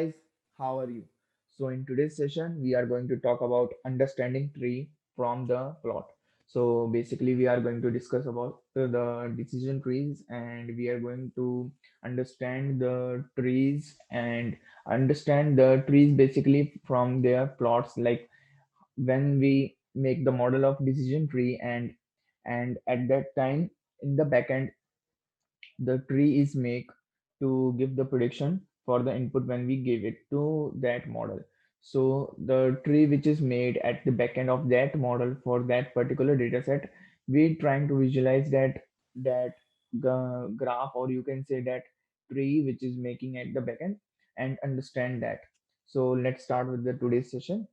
guys, how are you? So in today's session, we are going to talk about understanding tree from the plot. So basically, we are going to discuss about the decision trees, and we are going to understand the trees and understand the trees basically from their plots. Like when we make the model of decision tree, and at that time in the backend the tree is make to give the prediction for the input when we give it to that model. So the tree which is made at the back end of that model for that particular data set, we trying to visualize that graph, or you can say that tree which is making at the back end, and understand that. So let's start with the today's session,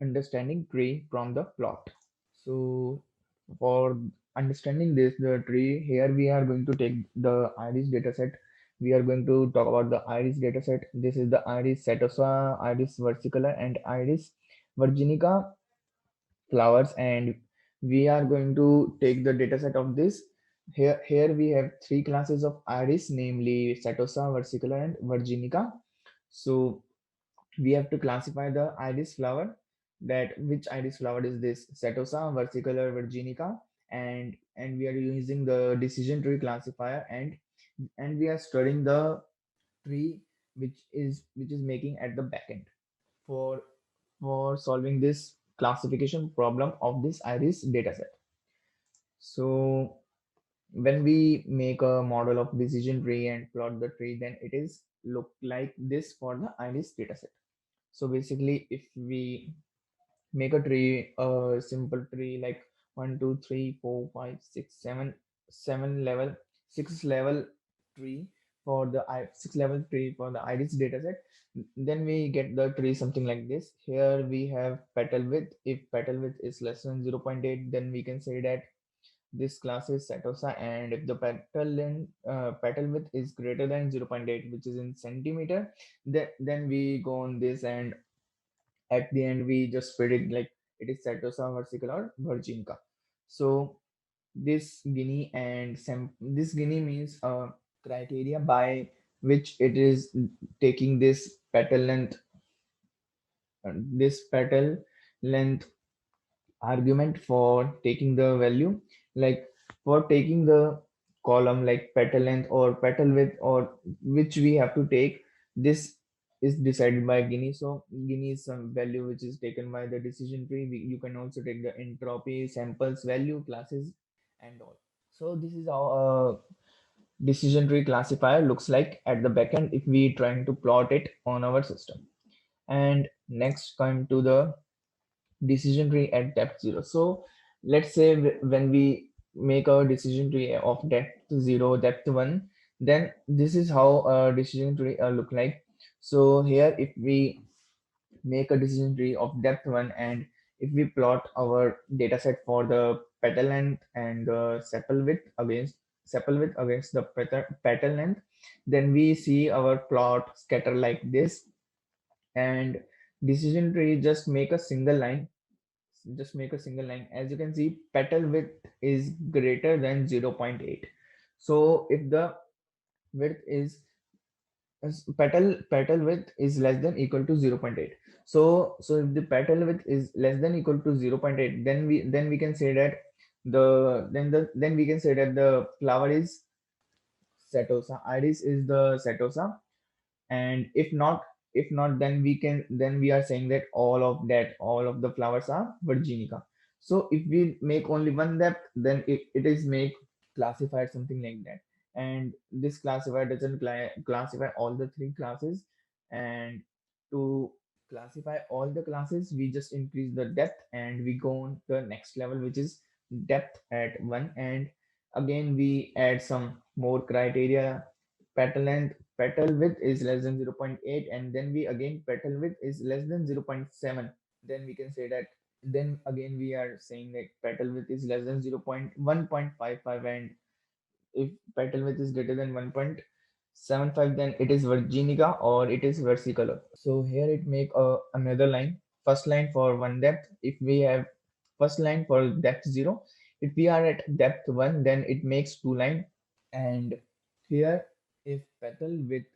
understanding tree from the plot. So for understanding this, the tree, here we are going to take the iris dataset. We are going to talk about the iris dataset. This is the iris setosa, iris versicolor, and iris virginica flowers, and we are going to take the dataset of this. Here we have three classes of iris, namely setosa, versicolor, and virginica. So we have to classify the iris flower, that which iris flower is this, setosa, versicolor, virginica, and we are using the decision tree classifier, and we are studying the tree which is making at the backend for for solving this classification problem of this iris dataset. So when we make a model of decision tree and plot the tree, then it is look like this for the iris dataset. So basically, if we make a tree, a simple tree like 1 2 3 4 5 6 7 six level tree for the six level tree for the iris dataset, then we get the tree something like this. Here we have petal width. If petal width is less than 0.8, then we can say that this class is setosa, and if the petal width is greater than 0.8, which is in centimeter, then we go on this, and at the end we just predict like it is setosa, versicolor, or virginica. So this guinea means a criteria by which it is taking this petal length argument for taking the value, like for taking the column like petal length or petal width, or which we have to take. This is decided by Guinea. So Guinea is some value which is taken by the decision tree. You can also take the entropy, samples value, classes, and all. So this is how a decision tree classifier looks like at the backend if we trying to plot it on our system. And next come to the decision tree at depth 0. So let's say when we make a decision tree of depth 0, depth 1, then this is how a decision tree look like. So here if we make a decision tree of depth 1, and if we plot our data set for the petal length and the sepal width against the petal length, then we see our plot scatter like this. And decision tree just make a single line. As you can see, petal width is greater than 0.8. So if the width is petal width is less than equal to 0.8, so if the petal width is less than equal to 0.8, then we can say that then we can say that the flower is setosa, iris is the setosa. And if not, then we are saying that all of the flowers are virginica. So if we make only one depth, then it is make classified something like that. And this classifier doesn't classify all the three classes. And to classify all the classes, we just increase the depth, and we go on to the next level, which is depth at 1. And again we add some more criteria. Petal width is less than 0.8, and then we again petal width is less than 0.7. Then we can say that, then again we are saying that petal width is less than 0.1.55, and if petal width is greater than 1.75, then it is virginica or it is versicolor. So here it make another line, first line for one depth. If we have first line for depth 0, if we are at depth 1, then it makes two line. And here if petal width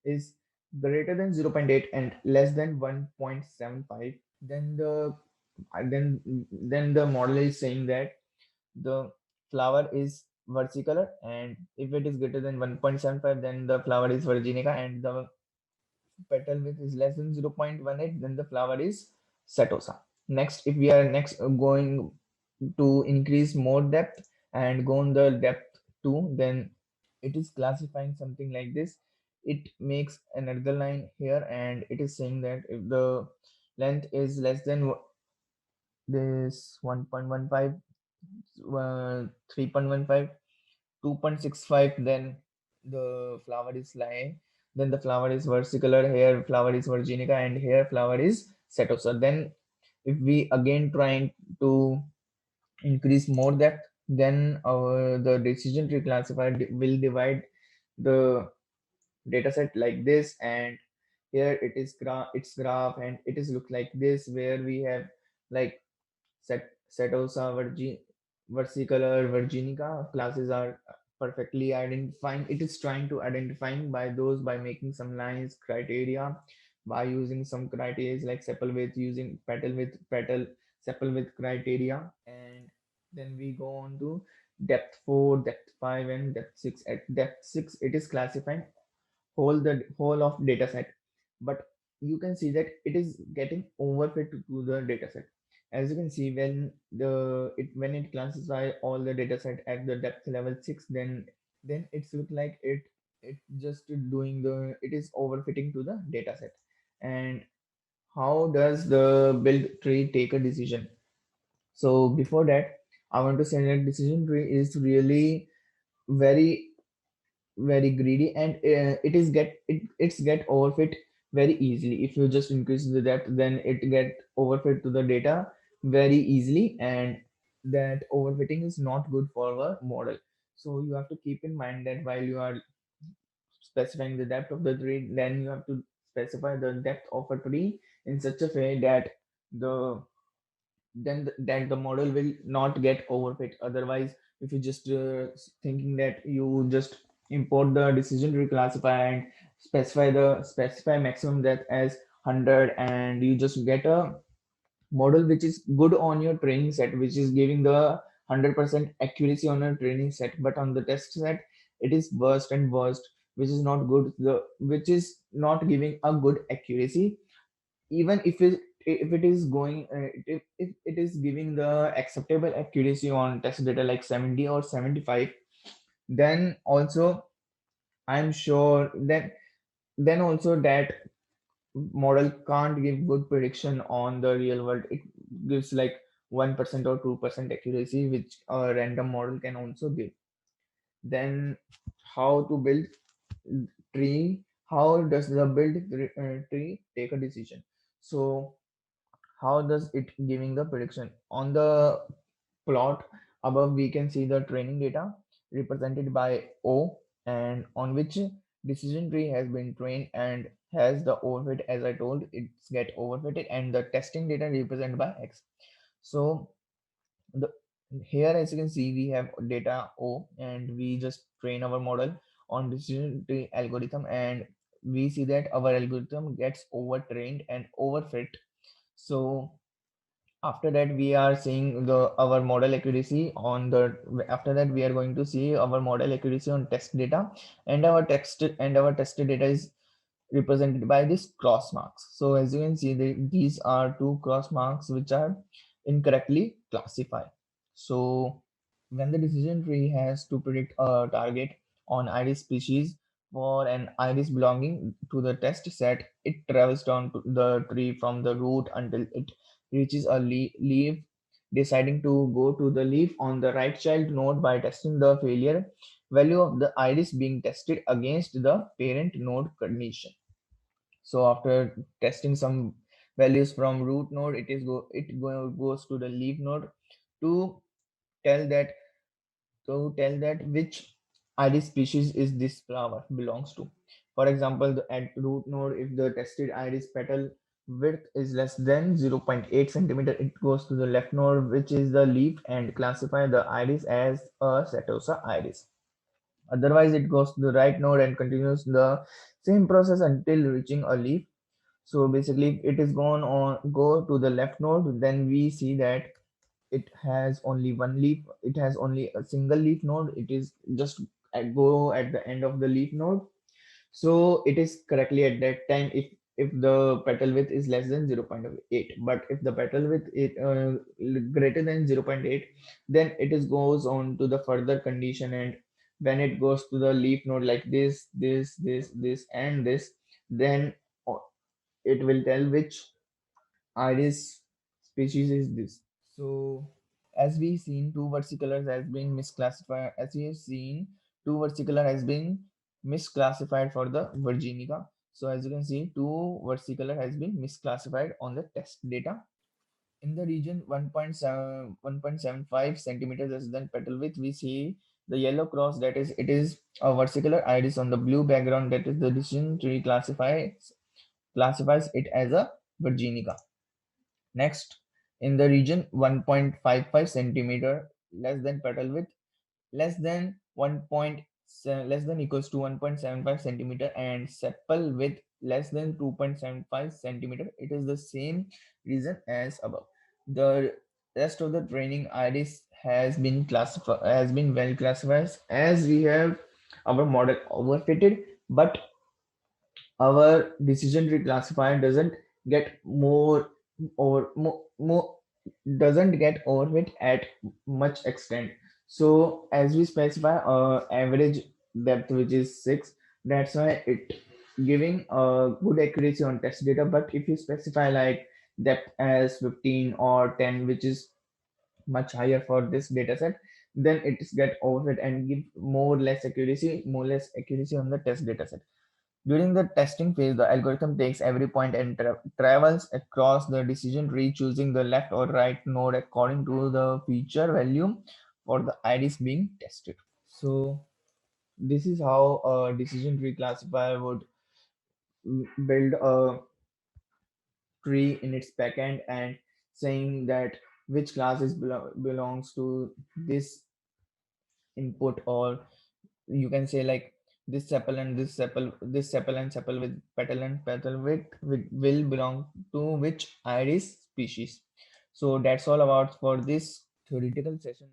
is greater than 0.8 and less than 1.75, then the model is saying that the flower is versicolor, and if it is greater than 1.75, then the flower is virginica, and the petal width is less than 0.18, then the flower is setosa. Next, if we are next going to increase more depth and go on the depth 2, then it is classifying something like this. It makes another line here, and it is saying that if the length is less than this 1.15, 3.15, 2.65, then the flower is lying, then the flower is versicolor, here flower is virginica, and here flower is setosa. Then if we again trying to increase more depth, then the decision tree classifier will divide the dataset like this, and here it is its graph, and it is look like this, where we have like Setosa versicolor, virginica classes are perfectly identifying. It is trying to identifying by those by making some lines criteria, by using some criteria like sepal width, using petal sepal width criteria, and then we go on to depth 4, depth 5, and depth 6. At depth 6, it is classifying whole of data set, but you can see that it is getting overfit to the data set. As you can see, when it classify all the data set at the depth level 6, then it's look like it just doing the it is overfitting to the data set. And how does the build tree take a decision? So before that, I want to say that decision tree is really very very greedy, and it's get overfit very easily. If you just increase the depth, then it get overfit to the data very easily, and that overfitting is not good for our model. So you have to keep in mind that while you are specifying the depth of the tree, then you have to specify the depth of a tree in such a way that the that the model will not get overfit. Otherwise, if you just thinking that you just import the decision tree classifier and specify maximum depth as 100, and you just get a model which is good on your training set, which is giving the 100% accuracy on your training set, but on the test set it is worst and worst, which is not good, the which is not giving a good accuracy. Even if it is going if it is giving the acceptable accuracy on test data like 70 or 75, then also I'm sure that then also that model can't give good prediction on the real world. It gives like 1% or 2% accuracy, which a random model can also give. Then how to build tree? How does the tree take a decision? So how does it giving the prediction? On the plot above, we can see the training data represented by O, and on which decision tree has been trained and has the overfit. As I told, it's get overfitted, and the testing data represented by X. So the here, as you can see, we have data O, and we just train our model on decision tree algorithm, and we see that our algorithm gets overtrained and overfit. So after that we are seeing the our model accuracy on the after that we are going to see our model accuracy on test data, and our test data is represented by this cross marks. So as you can see, these are two cross marks which are incorrectly classified. So when the decision tree has to predict a target on iris species for an iris belonging to the test set, it travels down to the tree from the root until it reaches a leaf, deciding to go to the leaf on the right child node by testing the failure value of the iris being tested against the parent node condition. So after testing some values from root node, goes to the leaf node to tell that tell that which iris species is this flower belongs to. For example, at root node, if the tested iris petal width is less than 0.8 centimeter, it goes to the left node, which is the leaf, and classify the iris as a setosa iris. Otherwise, it goes to the right node and continues the same process until reaching a leaf. So basically, if it is gone on go to the left node, then we see that it has only one leaf. It has only a single leaf node. It is just go at the end of the leaf node. So it is correctly at that time if the petal width is less than 0.8. But if the petal width is greater than 0.8, then it is goes on to the further condition. And when it goes to the leaf node like this and this, then uh, it will tell which iris species is this. So as we seen, two versicolor has been misclassified. As we have seen, two versicolor has been misclassified for the Virginica. So as you can see, two versicolor has been misclassified on the test data. In the region 1.75 centimeters less than petal width, we see the yellow cross, that is it is a versicolor iris on the blue background, that is the decision tree classifies it as a Virginica. Next, in the region 1.55 centimeter less than petal width, less than 1. Less than equals to 1.75 centimeter, and sepal width less than 2.75 centimeter, it is the same reason as above. The rest of the training iris has been well classified, as we have our model overfitted, but our decision tree classifier doesn't get more doesn't get overfit at much extent. So as we specify average depth which is 6, that's why it giving a good accuracy on test data. But if you specify like depth as 15 or 10, which is much higher for this data set, then it is get overfit and give more less accuracy on the test data set. During the testing phase, the algorithm takes every point and travels across the decision tree, choosing the left or right node according to the feature value for the iris being tested. So this is how a decision tree classifier would build a tree in its backend, and saying that which classes belongs to this input, or you can say like this sepal and this sepal and sepal with petal and petal with will belong to which iris species. So that's all about for this theoretical session.